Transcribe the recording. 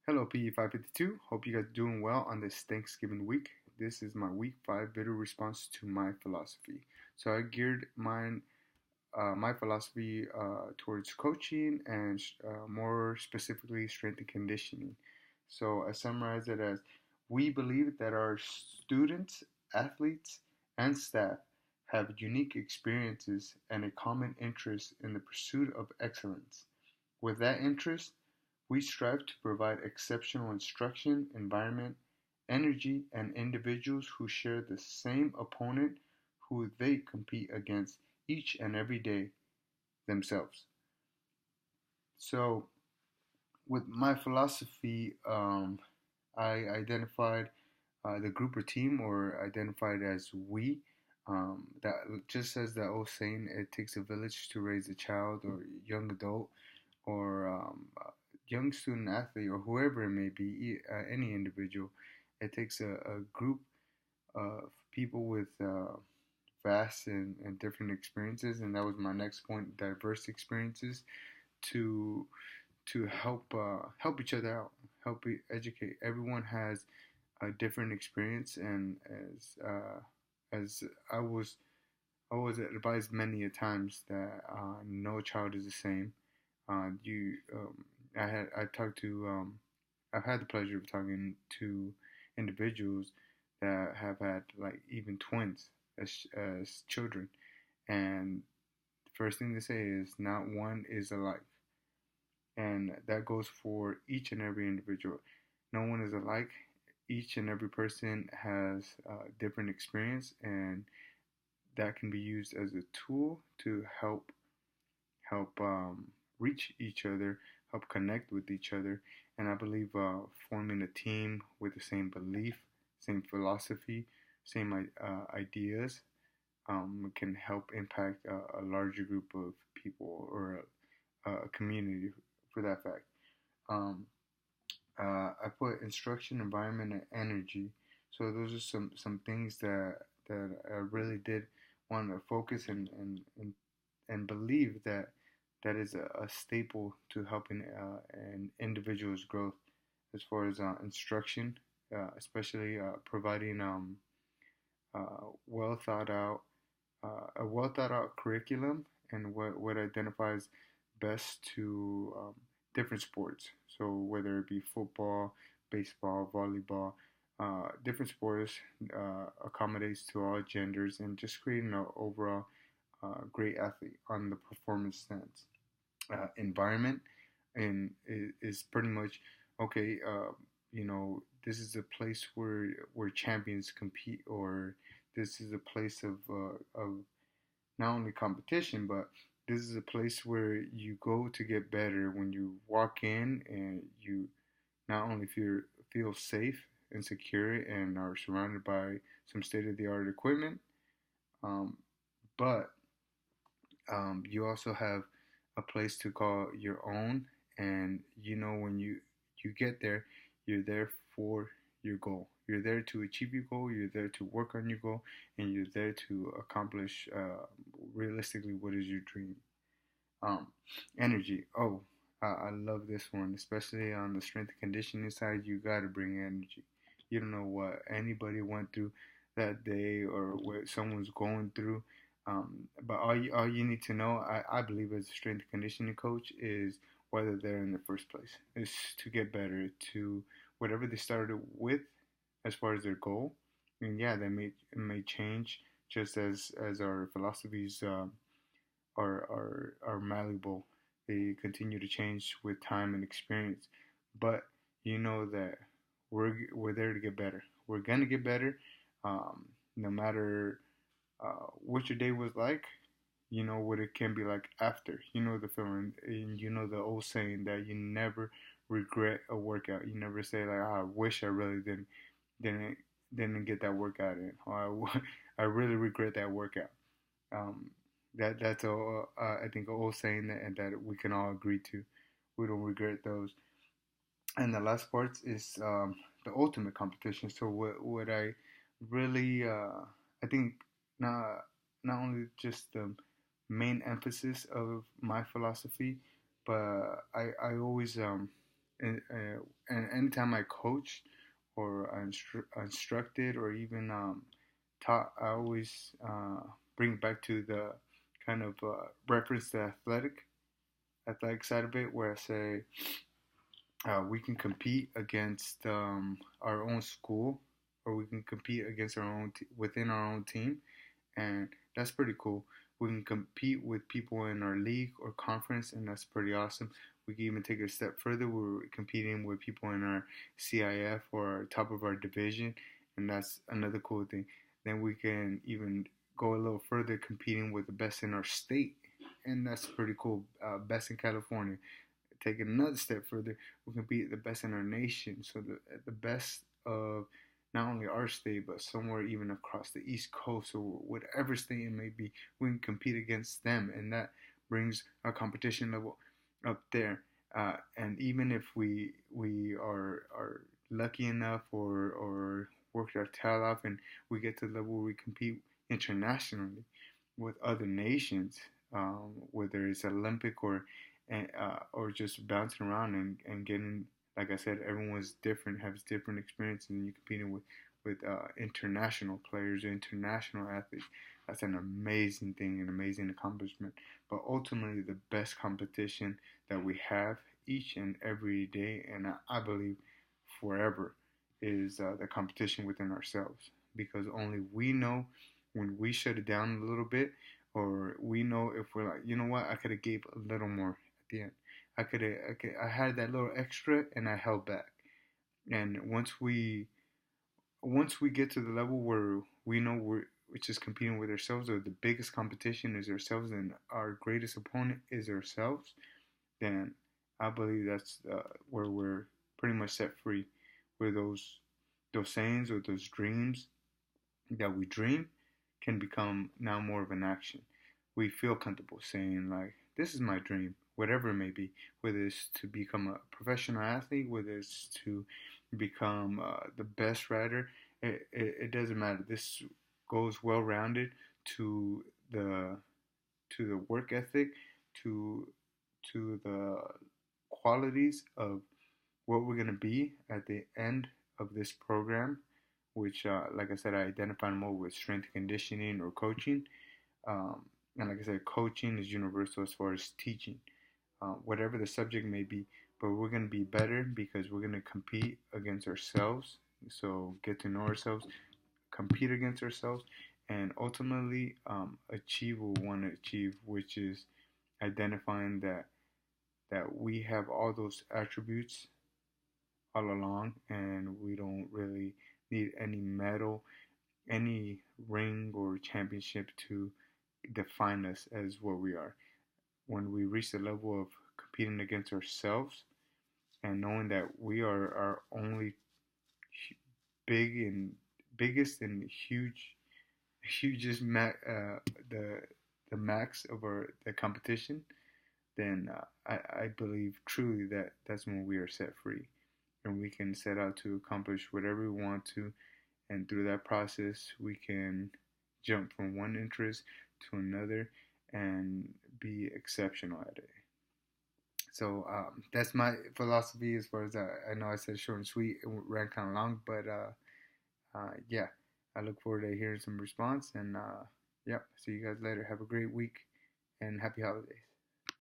Hello, PE552. Hope you guys are doing well on this Thanksgiving week. This is my week 5 video response to my philosophy. So I geared my philosophy towards coaching and more specifically strength and conditioning. So I summarize it as we believe that our students, athletes, and staff have unique experiences and a common interest in the pursuit of excellence. With that interest, we strive to provide exceptional instruction, environment, energy, and individuals who share the same opponent who they compete against each and every day themselves. So, with my philosophy, I identified the group or team, or identified as we. That just says that old saying, it takes a village to raise a child or young adult or young student athlete or whoever it may be, any individual. It takes a group of people with vast and different experiences, and that was my next point: diverse experiences to help each other out, educate. Everyone has a different experience, and as I was advised many a times that no child is the same. You I talked to I've had the pleasure of talking to individuals that have had like even twins as children, and the first thing they say is not one is alike, and that goes for each and every individual. No one is alike. Each and every person has different experience, and that can be used as a tool to help reach each other, help connect with each other. And I believe forming a team with the same belief, same philosophy, same ideas can help impact a larger group of people, or a community for that fact. Um, I put instruction, environment, and energy. So those are some things that I really did want to focus and believe that that is a staple to helping an individual's growth as far as instruction, especially providing well thought out a well thought out curriculum, and what identifies best to different sports. So whether it be football, baseball, volleyball, different sports accommodates to all genders, and just creating an overall great athlete on the performance stance. Environment and is pretty much okay. This is a place where champions compete, or this is a place of not only competition, but this is a place where you go to get better. When you walk in, and you not only feel safe and secure and are surrounded by some state of the art equipment, um, but you also have a place to call your own. And when you get there, you're there for your goal. You're there to achieve your goal. You're there to work on your goal, and you're there to accomplish realistically what is your dream. Um, Energy. Oh, I love this one, especially on the strength and conditioning side. You got to bring energy. You don't know what anybody went through that day, or what someone's going through. But all you need to know, I believe, as a strength and conditioning coach, is whether they're in the first place. Is to get better, to whatever they started with as far as their goal. And yeah, they may change, just as our philosophies are malleable. They continue to change with time and experience. But you know that we're there to get better. We're gonna get better, no matter what your day was like. You know what it can be like after. You know the feeling, and you know the old saying that you never regret a workout. You never say like, "Oh, I wish I really didn't didn't get that workout in," or I really regret that workout. Um, that's a I think, a old saying that we can all agree to. We don't regret those. And the last part is the ultimate competition. So what I really I think, not not only just the main emphasis of my philosophy, but I always and anytime I coached or instructed or even taught, I always bring it back to the kind of reference the athletic side of it, where I say we can compete against our own school, or we can compete against our own within our own team, and that's pretty cool. We can compete with people in our league or conference, and that's pretty awesome. We can even take it a step further. We're competing with people in our CIF or top of our division, and that's another cool thing. Then we can even go a little further, competing with the best in our state, and that's pretty cool. Best in California. Take it another step further, we can be the best in our nation. So the best of not only our state, but somewhere even across the East Coast or whatever state it may be, we can compete against them, and that brings our competition level up there. And even if we are lucky enough or worked our tail off and we get to the level where we compete internationally with other nations, whether it's Olympic or just bouncing around and getting, like I said, everyone's different, has different experiences, and you're competing with international players or international athletes. That's an amazing thing, an amazing accomplishment. But ultimately, the best competition that we have each and every day, and I believe forever, is the competition within ourselves. Because only we know when we shut it down a little bit, or we know if we're like, you know what, I could have gave a little more at the end. I had that little extra, and I held back. And once we get to the level where we know we're just competing with ourselves, or the biggest competition is ourselves, and our greatest opponent is ourselves, then I believe that's where we're pretty much set free. Where those sayings or those dreams that we dream can become now more of an action. We feel comfortable saying, like, this is my dream, whatever it may be, whether it's to become a professional athlete, whether it's to become the best rider, it doesn't matter. This goes well rounded to the to the work ethic, to the qualities of what we're going to be at the end of this program, which, like I said, I identify more with strength conditioning or coaching. Um, and like I said, coaching is universal as far as teaching, whatever the subject may be. But we're going to be better because we're going to compete against ourselves. So get to know ourselves, compete against ourselves, and ultimately achieve what we want to achieve, which is identifying that we have all those attributes all along, and we don't really need any medal, any ring or championship to define us as what we are. When we reach the level of competing against ourselves and knowing that we are our only big and biggest and hugest the max of the competition, then I believe truly that that's when we are set free, and we can set out to accomplish whatever we want to, and through that process we can jump from one interest to another and be exceptional at it. So that's my philosophy as far as I know I said short and sweet. It ran kind of long, but yeah, I look forward to hearing some response. And yeah, see you guys later. Have a great week and happy holidays.